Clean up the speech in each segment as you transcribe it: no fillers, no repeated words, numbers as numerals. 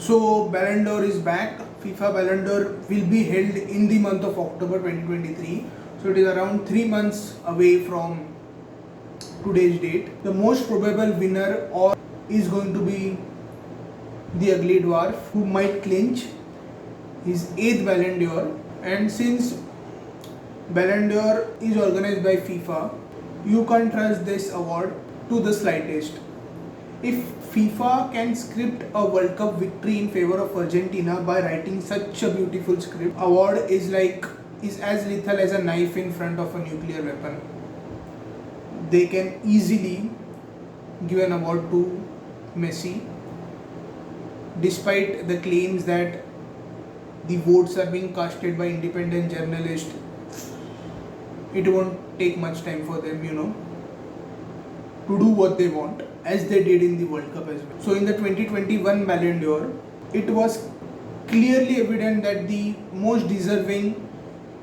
So Ballon d'Or is back. FIFA Ballon d'Or will be held in the month of October 2023. So it is around 3 months away from today's date. The most probable winner or is going to be the Ugly Dwarf, who might clinch his 8th Ballon d'Or. And since Ballon d'Or is organized by FIFA, you can't trust this award to the slightest. If FIFA can script a World Cup victory in favor of Argentina by writing such a beautiful script, award is as lethal as a knife in front of a nuclear weapon. They can easily give an award to Messi, despite the claims that the votes are being casted by independent journalists. It won't take much time for them, to do what they want, as they did in the World Cup as well. So in the 2021 Ballon d'Or, it was clearly evident that the most deserving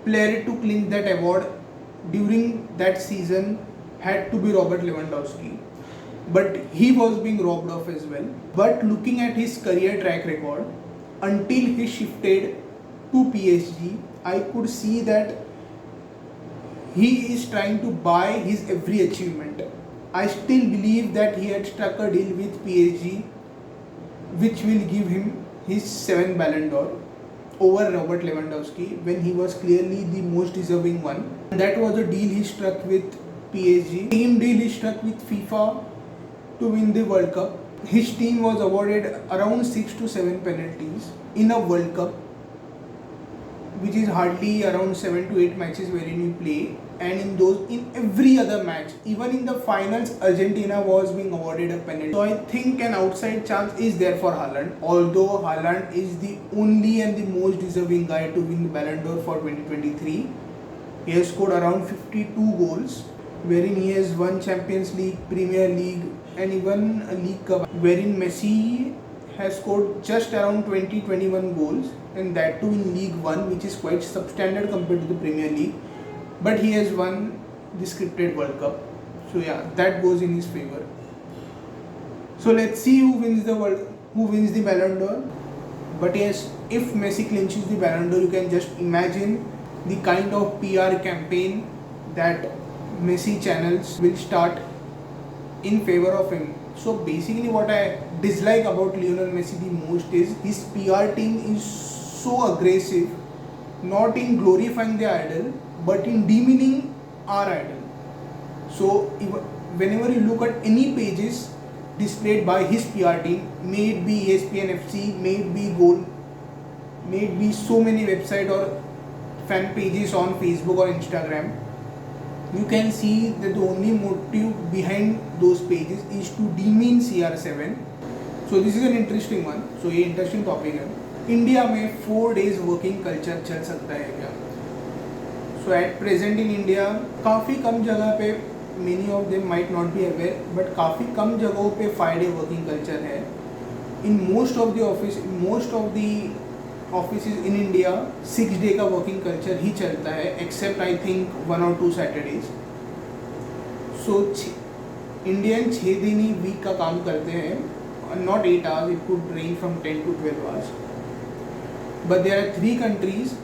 player to clinch that award during that season had to be Robert Lewandowski. But he was being robbed of as well. But looking at his career track record, until he shifted to PSG, I could see that he is trying to buy his every achievement. I still believe that he had struck a deal with PSG which will give him his 7th Ballon d'Or over Robert Lewandowski, when he was clearly the most deserving one. That was a deal he struck with PSG. Same deal he struck with FIFA to win the World Cup. His team was awarded around 6 to 7 penalties in a World Cup, which is hardly around 7 to 8 matches wherein you play, and in every other match, even in the finals, Argentina was being awarded a penalty. So I think an outside chance is there for Haaland, although Haaland is the only and the most deserving guy to win the Ballon d'Or for 2023. He has scored around 52 goals, wherein he has won Champions League, Premier League and even a League Cup, wherein Messi has scored just around 20-21 goals, and that too in League 1, which is quite substandard compared to the Premier League. But he has won the scripted World Cup. So yeah, that goes in his favor. So let's see who wins the Ballon d'Or. But yes, if Messi clinches the Ballon d'Or, you can just imagine the kind of PR campaign that Messi channels will start in favor of him. So basically what I dislike about Lionel Messi the most is his PR team is so aggressive, not in glorifying the idol, but in demeaning our idol. So whenever you look at any pages displayed by his PR team, may it be ESPN FC, may it be Goal, may it be so many websites or fan pages on Facebook or Instagram, you can see that the only motive behind those pages is to demean CR7. So this is an interesting one. So ये interesting topic है. India में 4 days working culture चल सकता है क्या? So at present in India, काफ़ी कम जगह पे, many of them might not be aware, but काफ़ी कम जगहों पे 5 day working culture है. In most of the offices in India, 6 day का working culture ही चलता है, except I think 1 or 2 Saturdays. So Indian 6 दिन ही week का काम करते हैं, not 8 hours, it could range from 10 to 12 hours. But there are 3 countries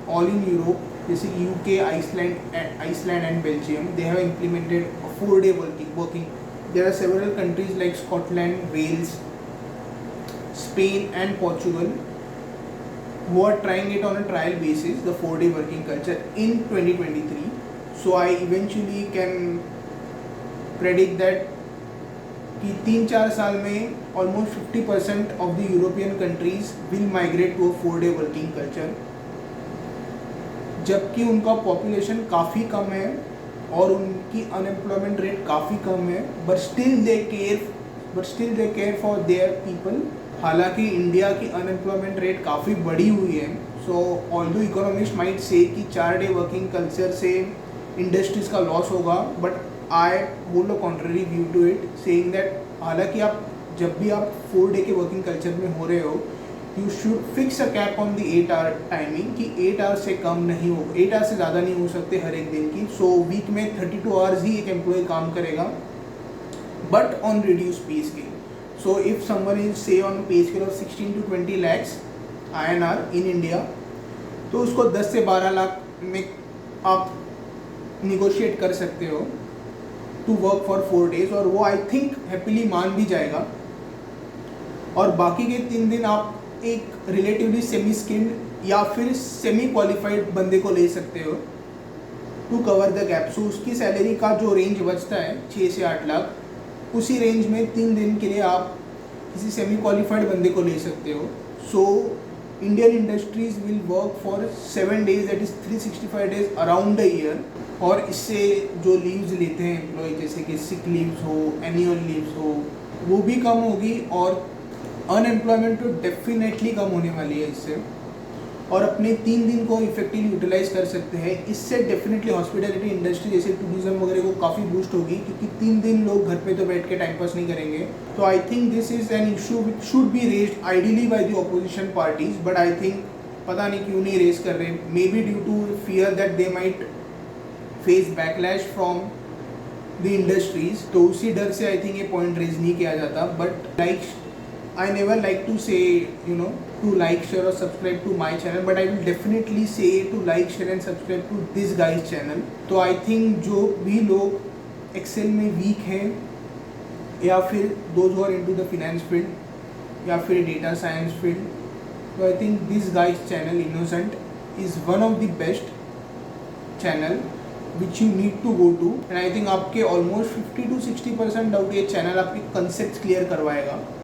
all in Europe, basically UK, Iceland and Belgium. They have implemented a 4-day working. There are several countries like Scotland, Wales, Spain and Portugal who are trying it on a trial basis, the 4-day working culture in 2023. So I eventually can predict that कि 3-4 साल में almost 50% of the European countries will migrate to a 4-day working culture, जबकि उनका population काफ़ी कम है और उनकी unemployment rate काफ़ी कम है, but still they care for their people. हालांकि इंडिया की अनएम्प्लॉयमेंट रेट काफ़ी बढ़ी हुई है. सो ऑल्दो इकोनॉमिस्ट माइट से कि 4 डे वर्किंग कल्चर से इंडस्ट्रीज का लॉस होगा, but I hold a contrary view to it, saying that हालांकि जब भी आप 4 डे के वर्किंग कल्चर में हो रहे हो, you should fix a cap on the 8 hour timing कि 8 hours से कम नहीं हो, 8 hours से ज़्यादा नहीं हो सकते हर एक दिन की. सो वीक में 32 hours ही एक एम्प्लॉय काम करेगा, बट ऑन रिड्यूस पे scale. So if someone is say on a pay scale of 16 to 20 lakhs INR in India, तो उसको 10 से 12 लाख में आप निगोशिएट कर सकते हो टू वर्क फॉर 4 days, और वो आई थिंक हैप्पीली मान भी जाएगा। और बाकी के 3 दिन आप एक रिलेटिवली सेमी स्किल्ड या फिर सेमी क्वालिफाइड बंदे को ले सकते हो टू कवर द गैप। सो उसकी सैलरी का जो रेंज बचता है 6 से 8 लाख, उसी रेंज में 3 दिन के लिए आप किसी सेमी क्वालिफाइड बंदे को ले सकते हो। So Indian industries will work for 7 days, that is 365 days around the year. और इससे जो लीव्स लेते हैं एम्प्लॉय, जैसे कि सिक लीव्स हो, एनुअल लीव्स हो, वो भी कम होगी और अनएम्प्लॉयमेंट तो डेफिनेटली कम होने वाली है इससे। और अपने 3 दिन को इफेक्टिवली यूटिलाइज कर सकते हैं। इससे डेफिनेटली हॉस्पिटैलिटी इंडस्ट्री जैसे टूरिज्म वगैरह को काफ़ी बूस्ट होगी, क्योंकि 3 दिन लोग घर पे तो बैठ के टाइम पास नहीं करेंगे। तो I think this is an issue which should be raised ideally by the opposition parties, but I think पता नहीं क्यों नहीं रेज कर रहे। Maybe due to fear that they might face backlash from the industries, तो उसी डर से आई थिंक ये पॉइंट रेज नहीं किया जाता। But like I never like to say, to like, share or subscribe to my channel, but I will definitely say to like, share and subscribe to this guy's channel. तो I think जो भी लोग Excel में week हैं, या फिर those who are into the finance field, या फिर data science field, तो I think this guy's channel Innocent is one of the best channel which you need to go to, and I think आपके almost 50 to 60% doubt ये channel आपके concept clear करवाएगा।